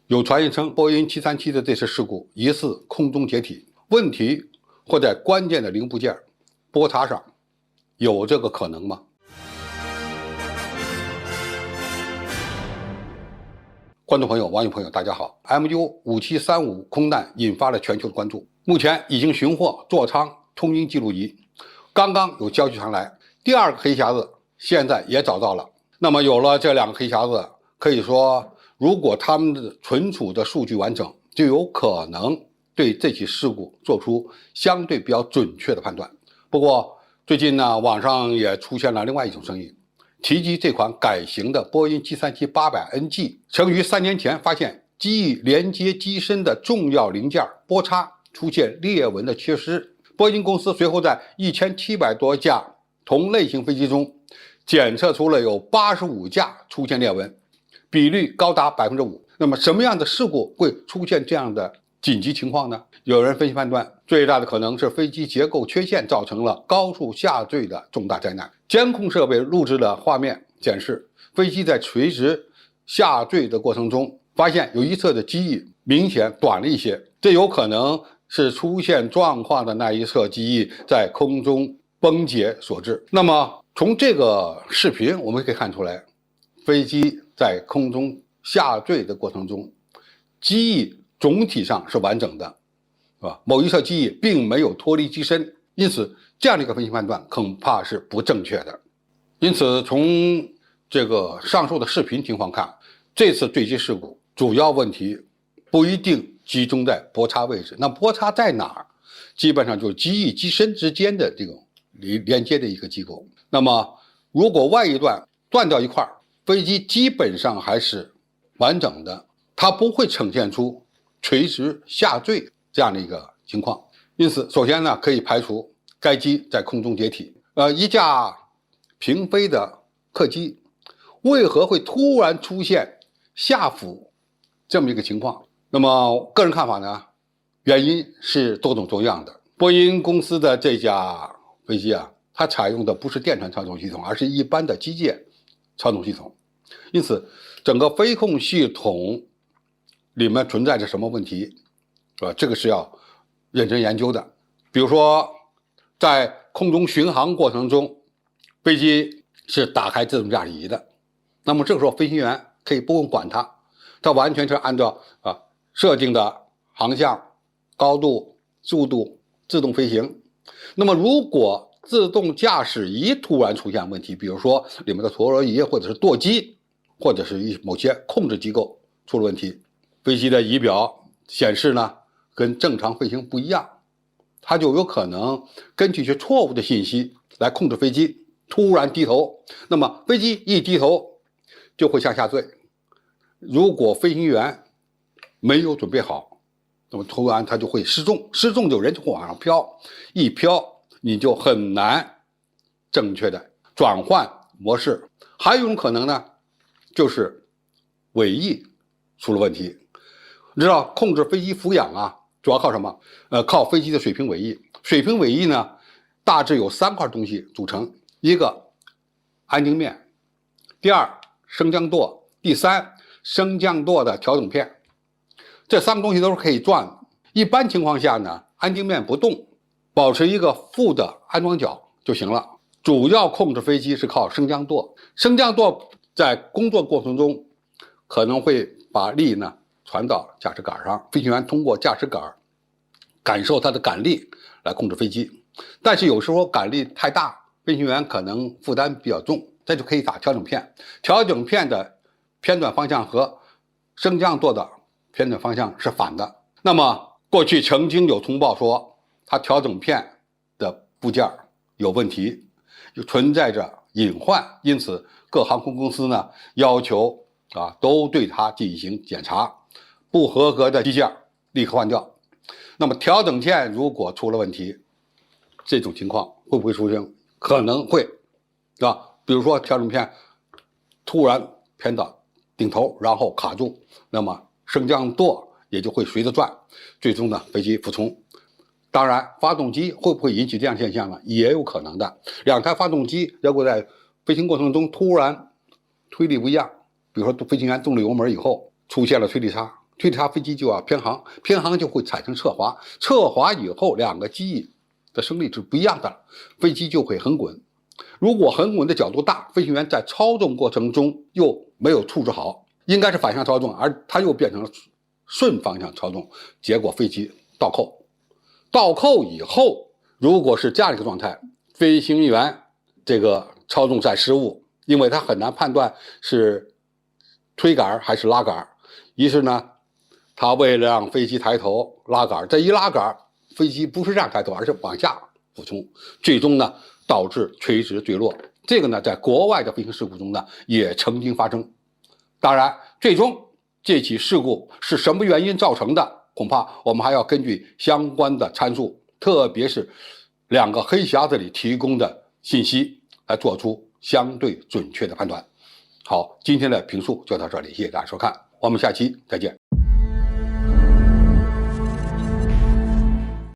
有传言称，波音737的这次事故疑似空中解体，问题或在关键的零部件波擦上，有这个可能吗？观众朋友、网友朋友，大家好。MU5735空难引发了全球的关注，目前已经寻获座舱通音记录仪。刚刚有消息传来，第二个黑匣子现在也找到了。那么有了这两个黑匣子，可以说，如果他们的存储的数据完整，就有可能对这起事故做出相对比较准确的判断。不过最近呢，网上也出现了另外一种声音，提及这款改型的波音737-800NG 曾于3年前发现机翼连接机身的重要零件波擦出现裂纹的缺失。波音公司随后在1700多架同类型飞机中检测出了有85架出现裂纹，比率高达 5%。 那么什么样的事故会出现这样的紧急情况呢？有人分析判断，最大的可能是飞机结构缺陷造成了高速下坠的重大灾难。监控设备录制的画面显示，飞机在垂直下坠的过程中，发现有一侧的机翼明显短了一些，这有可能是出现状况的那一侧机翼在空中崩解所致。那么从这个视频我们可以看出来，飞机在空中下坠的过程中，机翼总体上是完整的，是吧？某一侧机翼并没有脱离机身，因此这样的一个分析判断恐怕是不正确的。因此从这个上述的视频情况看，这次坠机事故主要问题不一定集中在波擦位置。那波擦在哪儿？基本上就是机翼机身之间的这种连接的一个机构。那么如果外一段断掉一块，飞机基本上还是完整的，它不会呈现出垂直下坠这样的一个情况。因此首先呢，可以排除该机在空中解体。一架平飞的客机为何会突然出现下俯这么一个情况？那么个人看法呢，原因是多种多样的。波音公司的这架飞机啊，它采用的不是电传操纵系统，而是一般的机械操纵系统，因此整个飞控系统里面存在着什么问题，这个是要认真研究的。比如说在空中巡航过程中，飞机是打开自动驾驶仪的，那么这个时候飞行员可以不用管它，它完全是按照设定的航向、高度、速度自动飞行。那么如果自动驾驶仪突然出现问题，比如说里面的陀螺仪或者是舵机，或者是某些控制机构出了问题，飞机的仪表显示呢跟正常飞行不一样，它就有可能根据一些错误的信息来控制飞机突然低头。那么飞机一低头就会向下坠，如果飞行员没有准备好，那么突然它就会失重，失重就人就会往上飘，一飘你就很难正确的转换模式。还有一种可能呢，就是尾翼出了问题。你知道控制飞机俯仰啊，主要靠什么？靠飞机的水平尾翼。水平尾翼呢，大致有3块东西组成，一个安定面，第二升降舵，第三升降舵的调整片。这3个东西都是可以转。一般情况下呢，安定面不动，保持一个负的安装角就行了。主要控制飞机是靠升降舵，升降舵在工作过程中可能会把力呢传到驾驶杆上，飞行员通过驾驶杆感受它的感力来控制飞机。但是有时候感力太大，飞行员可能负担比较重，这就可以打调整片。调整片的偏转方向和升降舵的偏转方向是反的。那么过去曾经有通报说，它调整片的部件有问题，就存在着隐患，因此各航空公司呢要求都对它进行检查，不合格的机件立刻换掉。那么调整片如果出了问题，这种情况会不会出现？可能会，比如说调整片突然偏到顶头，然后卡住，那么升降舵也就会随着转，最终呢飞机俯冲。当然发动机会不会引起这样现象呢？也有可能的。2台发动机如果在飞行过程中突然推力不一样，比如说飞行员动了油门以后出现了推力差，推着它飞机就要偏航，偏航就会产生侧滑，侧滑以后两个机翼的升力是不一样的，飞机就会横滚。如果横滚的角度大，飞行员在操纵过程中又没有控制好，应该是反向操纵，而它又变成了顺方向操纵，结果飞机倒扣。倒扣以后，如果是这样一个状态，飞行员这个操纵在失误，因为他很难判断是推杆还是拉杆，于是呢，他为了让飞机抬头拉杆，这一拉杆，飞机不是这样抬头，而是往下俯冲，最终呢导致垂直坠落。这个呢，在国外的飞行事故中呢也曾经发生。当然，最终这起事故是什么原因造成的，恐怕我们还要根据相关的参数，特别是两个黑匣子里提供的信息来做出相对准确的判断。好，今天的评述就到这里，谢谢大家收看，我们下期再见。